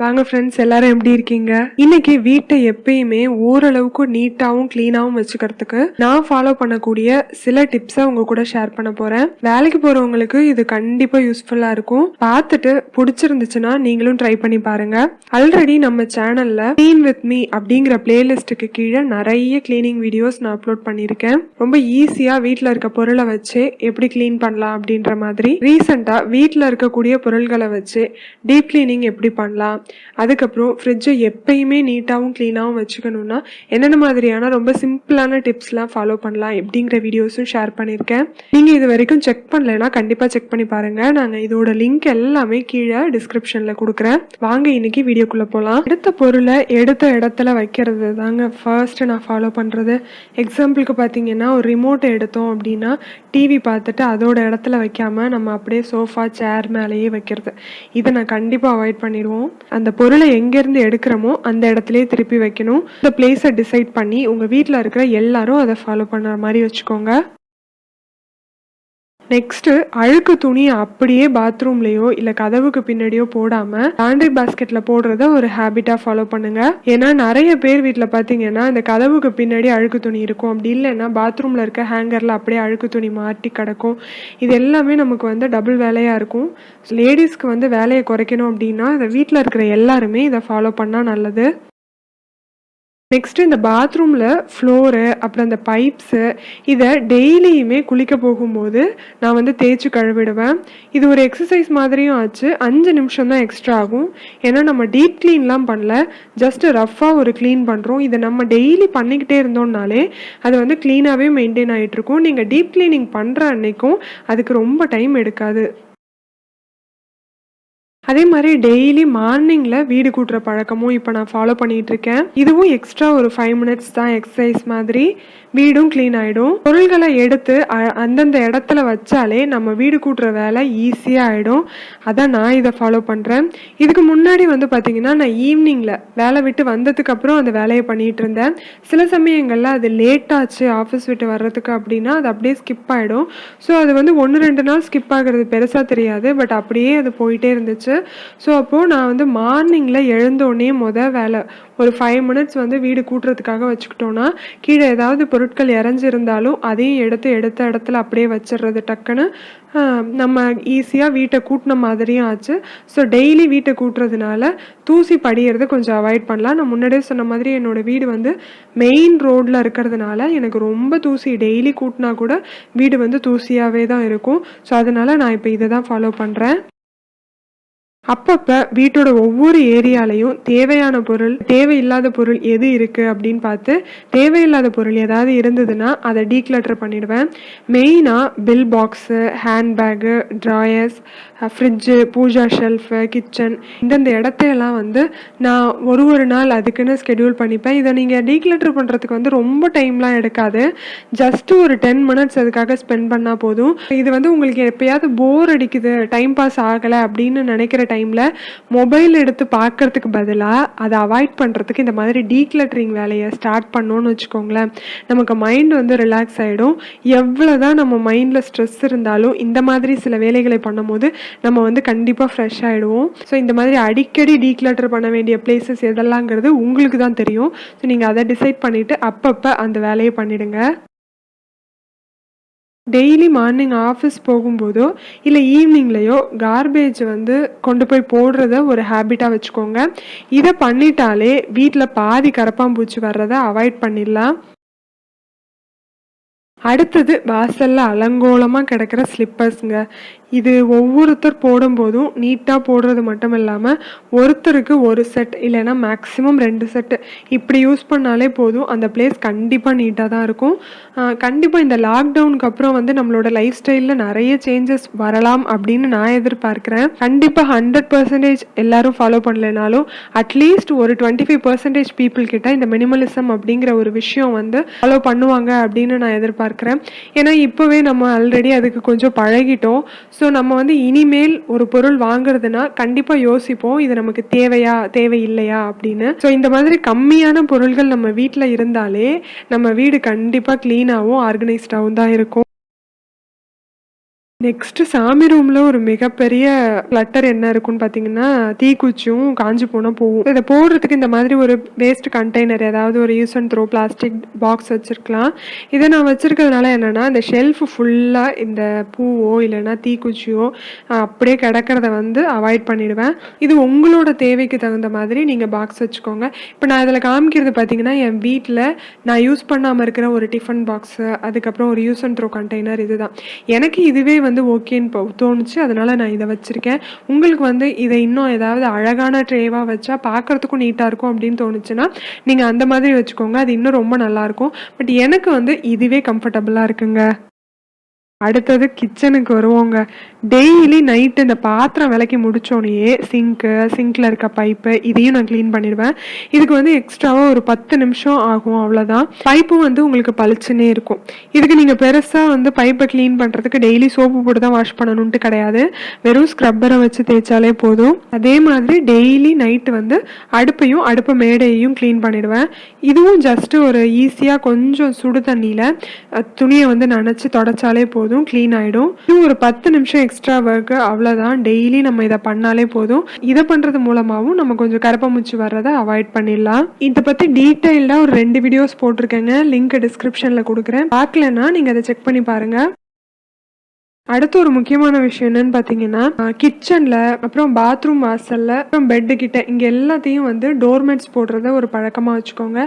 வாங்க ஃப்ரெண்ட்ஸ், எல்லாரும் எப்படி இருக்கீங்க? இன்னைக்கு வீட்டை எப்பயுமே ஓரளவுக்கு நீட்டாவும் கிளீனாவும் வச்சுக்கிறதுக்கு நான் ஃபாலோ பண்ணக்கூடிய சில டிப்ஸை உங்க கூட ஷேர் பண்ண போறேன். வேலைக்கு போறவங்களுக்கு இது கண்டிப்பா யூஸ்ஃபுல்லா இருக்கும். பார்த்துட்டு பிடிச்சிருந்துச்சுன்னா நீங்களும் ட்ரை பண்ணி பாருங்க. ஆல்ரெடி நம்ம சேனல்ல கிளீன் வித் மீ அப்படிங்கிற பிளேலிஸ்டுக்கு கீழே நிறைய கிளீனிங் வீடியோஸ் நான் அப்லோட் பண்ணியிருக்கேன். ரொம்ப ஈஸியா வீட்டில் இருக்க பொருளை வச்சு எப்படி கிளீன் பண்ணலாம் அப்படின்ற மாதிரி. ரீசெண்டா வீட்டில் இருக்கக்கூடிய பொருள்களை வச்சு டீப் கிளீனிங் எப்படி பண்ணலாம், அதுக்கப்புறம் ஃப்ரிட்ஜை எப்பயுமே நீட்டாகவும் க்ளீனாகவும் வச்சுக்கணுன்னா என்னென்ன மாதிரியான ரொம்ப சிம்பிளான டிப்ஸ்லாம் ஃபாலோ பண்ணலாம் எப்படிங்கிற வீடியோஸும் ஷேர் பண்ணியிருக்கேன். நீங்கள் இது வரைக்கும் செக் பண்ணலைன்னா கண்டிப்பாக செக் பண்ணி பாருங்கள். நாங்கள் இதோட லிங்க் எல்லாமே கீழே டிஸ்கிரிப்ஷனில் கொடுக்குறேன். வாங்க இன்னைக்கு வீடியோக்குள்ளே போகலாம். எடுத்த பொருளை எடுத்த இடத்துல வைக்கிறது தாங்க ஃபர்ஸ்ட் நான் ஃபாலோ பண்ணுறது. எக்ஸாம்பிளுக்கு பார்த்தீங்கன்னா, ஒரு ரிமோட்டை எடுத்தோம் அப்படின்னா டிவி பார்த்துட்டு அதோட இடத்துல வைக்காம நம்ம அப்படியே சோஃபா சேர் மேலேயே வைக்கிறது. இதை நான் கண்டிப்பாக அவாய்ட் பண்ணிடுவோம். அந்த பொருளை எங்கேருந்து எடுக்கிறோமோ அந்த இடத்துலயே திருப்பி வைக்கணும். இந்த பிளேஸை டிசைட் பண்ணி உங்கள் வீட்டில் இருக்கிற எல்லாரும் அதை ஃபாலோ பண்ணுற மாதிரி வச்சுக்கோங்க. நெக்ஸ்ட்டு, அழுக்கு துணியை அப்படியே பாத்ரூம்லேயோ இல்லை கதவுக்கு பின்னாடியோ போடாமல் லாண்ட்ரி பாஸ்கெட்டில் போடுறத ஒரு ஹேபிட்டாக ஃபாலோ பண்ணுங்கள். ஏன்னா நிறைய பேர் வீட்டில் பார்த்தீங்கன்னா இந்த கதவுக்கு பின்னாடி அழுக்கு துணி இருக்கும். அப்படி இல்லைன்னா பாத்ரூமில் இருக்க ஹேங்கரில் அப்படியே அழுக்கு துணி மாட்டி கிடக்கும். இது எல்லாமே நமக்கு டபுள் வேலையாக இருக்கும். லேடிஸ்க்கு வேலையை குறைக்கணும் அப்படின்னா இந்த வீட்டில் இருக்கிற எல்லாருமே இதை ஃபாலோ பண்ணால் நல்லது. நெக்ஸ்ட்டு, இந்த பாத்ரூமில் ஃப்ளோரு அப்புறம் அந்த பைப்ஸு இதை டெய்லியுமே குளிக்க போகும்போது நான் தேய்ச்சி கழுவிடுவேன். இது ஒரு எக்ஸசைஸ் மாதிரியும் ஆச்சு. 5 நிமிஷம் தான் எக்ஸ்ட்ரா ஆகும். ஏன்னா நம்ம டீப் க்ளீன்லாம் பண்ணல, ஜஸ்ட்டு ரஃப்பாக ஒரு க்ளீன் பண்ணுறோம். இதை நம்ம டெய்லி பண்ணிக்கிட்டே இருந்தோம்னாலே அது க்ளீனாகவே மெயின்டைன் ஆகிட்ருக்கும். நீங்கள் டீப் க்ளீனிங் பண்ணுற அன்னைக்கும் அதுக்கு ரொம்ப டைம் எடுக்காது. அதே மாதிரி டெய்லி மார்னிங்கில் வீடு கூட்டுற பழக்கமும் இப்போ நான் ஃபாலோ பண்ணிகிட்ருக்கேன். இதுவும் எக்ஸ்ட்ரா ஒரு 5 மினிட்ஸ் தான் எக்ஸசைஸ் மாதிரி. வீடும் க்ளீன் ஆகிடும். பொருள்களை எடுத்து அந்தந்த இடத்துல வச்சாலே நம்ம வீடு கூட்டுற வேலை ஈஸியாக ஆகிடும். அதான் நான் இதை ஃபாலோ பண்ணுறேன். இதுக்கு முன்னாடி பார்த்திங்கன்னா நான் ஈவினிங்கில் வேலை விட்டு வந்ததுக்கப்புறம் அந்த வேலையை பண்ணிகிட்டு இருந்தேன். சில சமயங்களில் அது லேட்டாச்சு ஆஃபீஸ் விட்டு வர்றதுக்கு அப்படின்னா அது அப்படியே ஸ்கிப் ஆகிடும். ஸோ அது 1-2 நாள் ஸ்கிப் ஆகிறது பெருசாக தெரியாது, பட் அப்படியே அது போயிட்டே இருந்துச்சு. ஸோ அப்போது நான் மார்னிங்கில் எழுந்தோடனே வேலை ஒரு 5 மினிட்ஸ் வீடு கூட்டுறதுக்காக வச்சுக்கிட்டோன்னா கீழே ஏதாவது பொருட்கள் இறஞ்சிருந்தாலும் அதையும் எடுத்த இடத்துல அப்படியே வச்சிடுறது டக்குன்னு நம்ம ஈஸியாக வீட்டை கூட்டின மாதிரியும் ஆச்சு. ஸோ டெய்லி வீட்டை கூட்டுறதுனால தூசி படிகிறது கொஞ்சம் அவாய்ட் பண்ணலாம். நான் முன்னாடியே சொன்ன மாதிரி என்னோடய வீடு மெயின் ரோடில் இருக்கிறதுனால எனக்கு ரொம்ப தூசி, டெய்லி கூட்டினா கூட வீடு தூசியாகவே தான் இருக்கும். ஸோ அதனால் நான் இப்போ இதை தான் ஃபாலோ பண்ணுறேன். அப்பப்போ வீட்டோட ஒவ்வொரு ஏரியாலையும் தேவையான பொருள், தேவையில்லாத பொருள் எது இருக்குது அப்படின்னு பார்த்து தேவையில்லாத பொருள் ஏதாவது இருந்ததுன்னா அதை டீக்ளட்டர் பண்ணிடுவேன். மெயினாக bill box, handbag, drawers, fridge, pooja shelf, kitchen இந்தந்த இடத்தையெல்லாம் நான் ஒரு நாள் அதுக்குன்னு ஸ்கெடியூல் பண்ணிப்பேன். இதை நீங்கள் டீக்ளட்டர் பண்ணுறதுக்கு ரொம்ப டைம்லாம் எடுக்காது. ஜஸ்ட்டு ஒரு 10 மினிட்ஸ் அதுக்காக ஸ்பெண்ட் பண்ணால் போதும். இது உங்களுக்கு எப்போயாவது போர் அடிக்குது, டைம் பாஸ் ஆகலை அப்படின்னு நினைக்கிற டைமில் மொபைல் எடுத்து பார்க்கறதுக்கு பதிலாக அதை அவாய்ட் பண்ணுறதுக்கு இந்த மாதிரி டீக்ளட்டரிங் வேலையை ஸ்டார்ட் பண்ணோன்னு வச்சுக்கோங்களேன். நமக்கு மைண்ட் ரிலாக்ஸ் ஆகிடும். எவ்வளோதான் நம்ம மைண்டில் ஸ்ட்ரெஸ் இருந்தாலும் இந்த மாதிரி சில வேலைகளை பண்ணும்போது நம்ம கண்டிப்பாக ஃப்ரெஷ் ஆகிடுவோம். ஸோ இந்த மாதிரி அடிக்கடி டீக்ளட்டர் பண்ண வேண்டிய பிளேசஸ் எதெல்லாங்கிறது உங்களுக்கு தான் தெரியும். ஸோ நீங்கள் அதை டிசைட் பண்ணிவிட்டு அப்பப்போ அந்த வேலையை பண்ணிவிடுங்க. டெய்லி மார்னிங் ஆஃபீஸ் போகும்போதோ இல்லை ஈவினிங்லேயோ கார்பேஜ் கொண்டு போய் போடுறத ஒரு ஹேபிட்டாக வச்சுக்கோங்க. இதை பண்ணிட்டாலே வீட்டில் பாதி கரப்பாம்பூச்சி வர்றதை அவாய்ட் பண்ணிடலாம். அடுத்தது, வாசலில் அலங்கோலமாக கிடக்கிற ஸ்லிப்பர்ஸுங்க. இது ஒவ்வொருத்தர் போடும்போதும் நீட்டாக போடுறது மட்டும் இல்லாமல் ஒருத்தருக்கு ஒரு செட் இல்லைன்னா மேக்ஸிமம் 2 செட்டு இப்படி யூஸ் பண்ணாலே போதும். அந்த பிளேஸ் கண்டிப்பாக நீட்டாக தான் இருக்கும். கண்டிப்பாக இந்த லாக்டவுனுக்கு அப்புறம் நம்மளோட லைஃப் ஸ்டைலில் நிறைய சேஞ்சஸ் வரலாம் அப்படின்னு நான் எதிர்பார்க்குறேன். கண்டிப்பாக 100% எல்லாரும் ஃபாலோ பண்ணலைனாலும் அட்லீஸ்ட் ஒரு 25% பீப்புள் கிட்ட இந்த மினிமலிசம் அப்படிங்கிற ஒரு விஷயம் ஃபாலோ பண்ணுவாங்க அப்படின்னு நான் எதிர்பார்க்குறேன். ஏன்னா இப்போவே நம்ம ஆல்ரெடி அதுக்கு கொஞ்சம் பழகிட்டோம். ஸோ நம்ம இனிமேல் ஒரு பொருள் வாங்குறதுனா கண்டிப்பாக யோசிப்போம், இது நமக்கு தேவையா தேவையில்லையா அப்படின்னு. ஸோ இந்த மாதிரி கம்மியான பொருள்கள் நம்ம வீட்டில் இருந்தாலே நம்ம வீடு கண்டிப்பாக க்ளீனாகவும் ஆர்கனைஸ்டாகவும் தான் இருக்கும். நெக்ஸ்ட்டு சாமி ரூம்ல ஒரு மிகப்பெரிய கிளட்டர் என்ன இருக்குன்னு பார்த்தீங்கன்னா, தீக்குச்சியும் காஞ்சு போன பூவும். இத போடுறதுக்கு இந்த மாதிரி ஒரு வேஸ்ட் கண்டெய்னர் ஏதாவது ஒரு use and throw plastic box வச்சிருக்கலாம். இத நான் வச்சிருக்கிறதுனால என்னன்னா, இந்த ஷெல்ஃப் ஃபுல்லா இந்த பூவோ இல்லைன்னா தீக்குச்சியோ அப்படியே கிடக்கிறத வந்து அவாய்ட் பண்ணிடுவேன். இது உங்களோட தேவைக்கு தகுந்த மாதிரி நீங்க பாக்ஸ் வச்சுக்கோங்க. இப்ப நான் இதில காமிக்கிறது பார்த்தீங்கன்னா, என் வீட்ல நான் யூஸ் பண்ணாம இருக்கிற ஒரு டிஃபன் பாக்ஸு, அதுக்கப்புறம் ஒரு யூஸ் அண்ட் த்ரோ கண்டெய்னர் இதுதான். எனக்கு இதுவே வந்து ஓகேன்னு தோணுச்சு. அதனால நான் இத வச்சிருக்கேன். உங்களுக்கு வந்து இத இன்னும் ஏதாவது அழகான ட்ரேவா வச்சா பார்க்கறதுக்கும் நீட்டா இருக்கும் அப்படின்னு தோணுச்சுன்னா, நீங்க அந்த மாதிரி வச்சுக்கோங்க. அது இன்னும் ரொம்ப நல்லாயிருக்கும். பட் எனக்கு வந்து இதுவே கம்ஃபர்டபுளா இருக்குங்க. அடுத்தது கிச்சனுக்கு வருவோங்க. டெய்லி நைட்டு இந்த பாத்திரம் விளக்கி முடிச்சோனயே சிங்க்ல இருக்க பைப்பு இதையும் நான் கிளீன் பண்ணிடுவேன். இதுக்கு வந்து எக்ஸ்ட்ராவா ஒரு 10 நிமிஷம் ஆகும் அவ்வளோதான். பைப்பும் வந்து உங்களுக்கு பளிச்சுன்னே இருக்கும். இதுக்கு நீங்க பெருசா வந்து பைப்பை கிளீன் பண்றதுக்கு டெய்லி சோப்பு போட்டு தான் வாஷ் பண்ணணுன்ட்டு கிடையாது. வெறும் ஸ்க்ரப்பரை வச்சு தேய்ச்சாலே போதும். அதே மாதிரி டெய்லி நைட்டு வந்து அடுப்பு மேடையையும் கிளீன் பண்ணிடுவேன். இதுவும் ஜஸ்ட் ஒரு ஈஸியா கொஞ்சம் சுடு தண்ணியில துணியை வந்து நனைச்சு தொடச்சாலே போதும், க்ளீன் ஆயிடும். இது ஒரு 10 நிமிஷம் எக்ஸ்ட்ரா ஒர்க் அவ்வளோதான். டெய்லி நம்ம இதை பண்ணாலே போதும். இதை பண்றது மூலமாகவும் நம்ம கொஞ்சம் கரப்பாம்பூச்சி வர்றதை அவாய்ட் பண்ணிடலாம். இதை பத்தி டீட்டெயில்டா ஒரு 2 வீடியோஸ் போட்டிருக்கேங்க. லிங்க் டிஸ்கிரிப்ஷன்ல கொடுக்குறேன். பார்க்கலன்னா நீங்க அதை செக் பண்ணி பாருங்க. அடுத்து ஒரு முக்கியமான விஷயம் என்னன்னு பார்த்தீங்கன்னா, கிச்சன்ல அப்புறம் பாத்ரூம் வாசல்ல அப்புறம் பெட்டு கிட்ட இங்க எல்லாத்தையும் வந்து டோர்மேட்ஸ் போடுறத ஒரு பழக்கமா வச்சுக்கோங்க.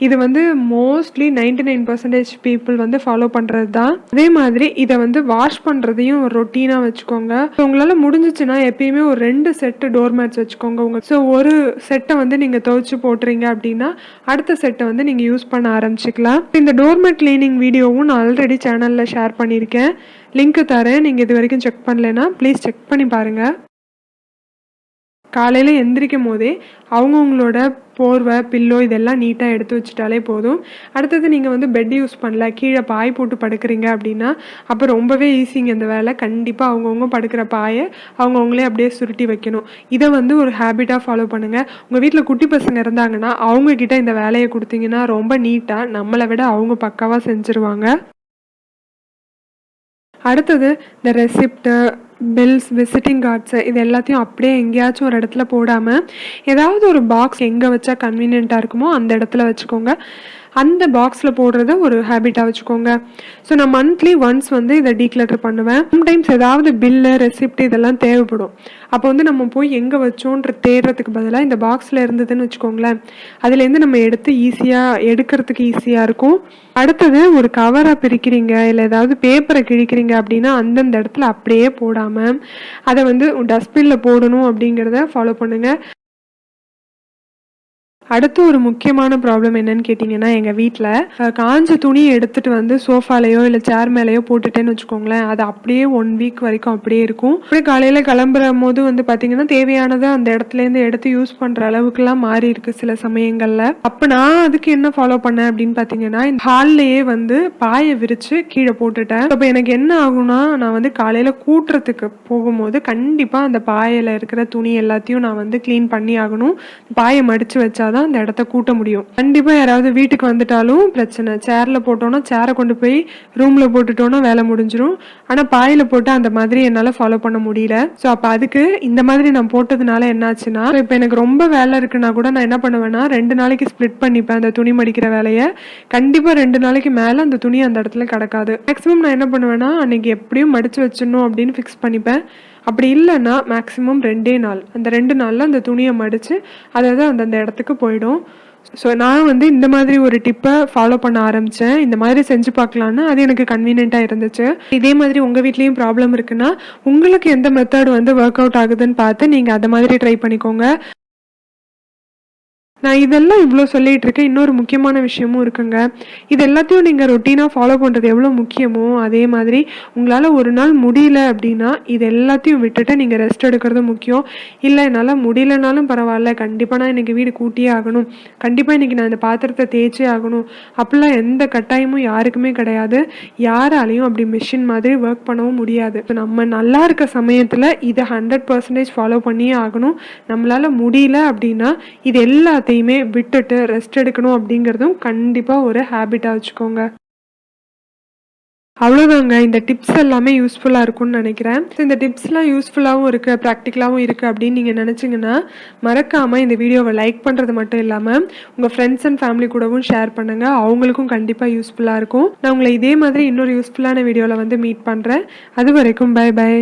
இது வந்து மோஸ்ட்லி 99% பீப்புள் வந்து ஃபாலோ பண்றது தான். அதே மாதிரி இதை வந்து வாஷ் பண்றதையும் ஒரு ரொட்டீனா வச்சுக்கோங்க. உங்களால முடிஞ்சிச்சுன்னா எப்பயுமே ஒரு 2 செட்டு டோர்மேட்ஸ் வச்சுக்கோங்க. ஸோ ஒரு செட்டை வந்து நீங்க துவைச்சு போட்டுறீங்க அப்படின்னா அடுத்த செட்டை வந்து நீங்க யூஸ் பண்ண ஆரம்பிச்சுக்கலாம். இந்த டோர்மேட் கிளீனிங் வீடியோவும் நான் ஆல்ரெடி சேனல்ல ஷேர் பண்ணியிருக்கேன். லிங்க் தரேன். நீங்க இது வரைக்கும் செக் பண்ணலைன்னா ப்ளீஸ் செக் பண்ணி பாருங்க. காலையில எந்திரிக்கும் போதே அவங்கவுங்களோட போர்வை, பில்லோ இதெல்லாம் நீட்டாக எடுத்து வச்சுட்டாலே போதும். அடுத்தது நீங்கள் வந்து பெட் யூஸ் பண்ணல, கீழே பாய் போட்டு படுக்கிறீங்க அப்படின்னா அப்போ ரொம்பவே ஈஸிங்க இந்த வேலை. கண்டிப்பாக அவங்கவுங்க படுக்கிற பாயை அவங்கவுங்களே அப்படியே சுருட்டி வைக்கணும். இதை வந்து ஒரு ஹேபிட்டாக ஃபாலோ பண்ணுங்கள். உங்கள் வீட்டில் குட்டி பசங்க இருந்தாங்கன்னா அவங்கக்கிட்ட இந்த வேலையை கொடுத்தீங்கன்னா ரொம்ப நீட்டாக நம்மளை விட அவங்க பக்காவாக செஞ்சுருவாங்க. அடுத்தது இந்த ரெசிப்ட்டு, பில்ஸ், விசிட்டிங் கார்ட்ஸு இது எல்லாத்தையும் அப்படியே எங்கேயாச்சும் ஒரு இடத்துல போடாமல் ஏதாவது ஒரு பாக்ஸ் எங்கே வச்சா கன்வீனியண்ட்டாக இருக்குமோ அந்த இடத்துல வச்சுக்கோங்க. அந்த பாக்ஸில் போடுறத ஒரு ஹேபிட்டாக வச்சுக்கோங்க. ஸோ நான் மந்த்லி ஒன்ஸ் வந்து இதை டீக்ளட்டர் பண்ணுவேன். சம்டைம்ஸ் ஏதாவது பில்லு, ரெசிப்ட் இதெல்லாம் தேவைப்படும். அப்போ வந்து நம்ம போய் எங்கே வச்சோன்ற தேடுறதுக்கு பதிலாக இந்த பாக்ஸில் இருந்ததுன்னு வச்சுக்கோங்களேன், அதுலேருந்து நம்ம எடுத்து ஈஸியாக எடுக்கிறதுக்கு ஈஸியாக இருக்கும். அடுத்தது ஒரு கவரை பிரிக்கிறீங்க இல்லை ஏதாவது பேப்பரை கிழிக்கிறீங்க அப்படின்னா அந்தந்த இடத்துல அப்படியே போடாமல் அதை வந்து டஸ்ட்பினில் போடணும் அப்படிங்கிறத ஃபாலோ பண்ணுங்கள். அடுத்து ஒரு முக்கியமான ப்ராப்ளம் என்னன்னு கேட்டிங்கன்னா, எங்கள் வீட்டில் காஞ்ச துணி எடுத்துகிட்டு வந்து சோஃபாலேயோ இல்லை சேர் மேலேயோ போட்டுட்டேன்னு வச்சுக்கோங்களேன், அது அப்படியே 1 வீக் வரைக்கும் அப்படியே இருக்கும். அப்படியே காலையில் கிளம்புற போது வந்து பார்த்திங்கன்னா தேவையானதை அந்த இடத்துலேருந்து எடுத்து யூஸ் பண்ணுற அளவுக்குலாம் மாறி இருக்குது சில சமயங்களில். அப்போ நான் அதுக்கு என்ன ஃபாலோ பண்ணேன் அப்படின்னு பார்த்தீங்கன்னா, இந்த ஹால்லையே வந்து பாயை விரித்து கீழே போட்டுட்டேன். அப்போ எனக்கு என்ன ஆகும்னா, நான் வந்து காலையில் கூட்டுறதுக்கு போகும்போது கண்டிப்பாக அந்த பாயில் இருக்கிற துணி எல்லாத்தையும் நான் வந்து க்ளீன் பண்ணி ஆகணும். பாயை மடித்து வச்சா தான் அந்த இடத்த கூட்ட முடியும். கண்டிப்பா யாராவது வீட்டுக்கு வந்துட்டாலும் பிரச்சனை. சேர்ல போட்டோம்னா சேரை கொண்டு போய் ரூம்ல போட்டுட்டோம்னா வேலை முடிஞ்சிடும். ஆனா பாயில போட்டு அந்த மாதிரி என்னால ஃபாலோ பண்ண முடியல. ஸோ அப்போ அதுக்கு இந்த மாதிரி நான் போட்டதுனால என்னாச்சுன்னா, இப்போ எனக்கு ரொம்ப வேலை இருக்குன்னா கூட நான் என்ன பண்ணுவேன்னா 2 நாளைக்கு ஸ்ப்ளிட் பண்ணிப்பேன் அந்த துணி மடிக்கிற வேலையை. கண்டிப்பா 2 நாளைக்கு மேல அந்த துணி அந்த இடத்துல கிடக்காது. மேக்ஸிமம் நான் என்ன பண்ணுவேன்னா அன்னைக்கு எப்படியும் மடிச்சு வச்சிடணும் அப்படின்னு ஃபிக்ஸ் பண்ணிப்பேன். அப்படி இல்லைன்னா மேக்ஸிமம் 2 நாள், அந்த 2 நாளில் அந்த துணியை மடித்து அதாவது அந்தந்த இடத்துக்கு போயிடும். ஸோ நான் வந்து இந்த மாதிரி ஒரு டிப்பை ஃபாலோ பண்ண ஆரம்பித்தேன். இந்த மாதிரி செஞ்சு பார்க்கலான்னு அது எனக்கு கன்வீனியண்ட்டாக இருந்துச்சு. இதே மாதிரி உங்கள் வீட்லேயும் ப்ராப்ளம் இருக்குன்னா உங்களுக்கு எந்த மெத்தட் வந்து ஒர்க் அவுட் ஆகுதுன்னு பார்த்து நீங்கள் அதை மாதிரி ட்ரை பண்ணிக்கோங்க. நான் இதெல்லாம் இவ்வளோ சொல்லிட்டு இருக்கேன். இன்னொரு முக்கியமான விஷயமும் இருக்குங்க. இது எல்லாத்தையும் நீங்கள் ரொட்டீனாக ஃபாலோ பண்ணுறது எவ்வளோ முக்கியமோ அதே மாதிரி உங்களால் ஒரு நாள் முடியல அப்படின்னா இது எல்லாத்தையும் விட்டுட்டு நீங்கள் ரெஸ்ட் எடுக்கிறது முக்கியம். இல்லை என்னால் முடியலனாலும் பரவாயில்ல, கண்டிப்பாக நான் இன்றைக்கி வீடு கூட்டியே ஆகணும், கண்டிப்பாக இன்றைக்கி நான் இந்த பாத்திரத்தை தேய்ச்சே ஆகணும் அப்படிலாம் எந்த கட்டாயமும் யாருக்குமே கிடையாது. யாராலையும் அப்படி மிஷின் மாதிரி ஒர்க் பண்ணவும் முடியாது. நம்ம நல்லா இருக்க சமயத்தில் இதை 100% ஃபாலோ பண்ணியே ஆகணும். நம்மளால் முடியல அப்படின்னா இது எல்லாத்தையுமே விட்டுட்டு ரெஸ்ட் எடுக்கணும் அப்படிங்கிறதும் கண்டிப்பாக ஒரு ஹேபிட்டாக வச்சுக்கோங்க. அவ்வளோதாங்க. இந்த டிப்ஸ் எல்லாமே யூஸ்ஃபுல்லாக இருக்கும்னு நினைக்கிறேன். இந்த டிப்ஸ்லாம் யூஸ்ஃபுல்லாகவும் இருக்குது, ப்ராக்டிக்கலாகவும் இருக்குது அப்படின்னு நீங்கள் நினச்சிங்கன்னா மறக்காமல் இந்த வீடியோவை லைக் பண்ணுறது மட்டும் இல்லாமல் உங்கள் ஃப்ரெண்ட்ஸ் அண்ட் ஃபேமிலி கூடவும் ஷேர் பண்ணுங்கள். அவங்களுக்கும் கண்டிப்பாக யூஸ்ஃபுல்லாக இருக்கும். நான் உங்களை இதே மாதிரி இன்னொரு யூஸ்ஃபுல்லான வீடியோவில் வந்து மீட் பண்ணுறேன். அது வரைக்கும் பை பை.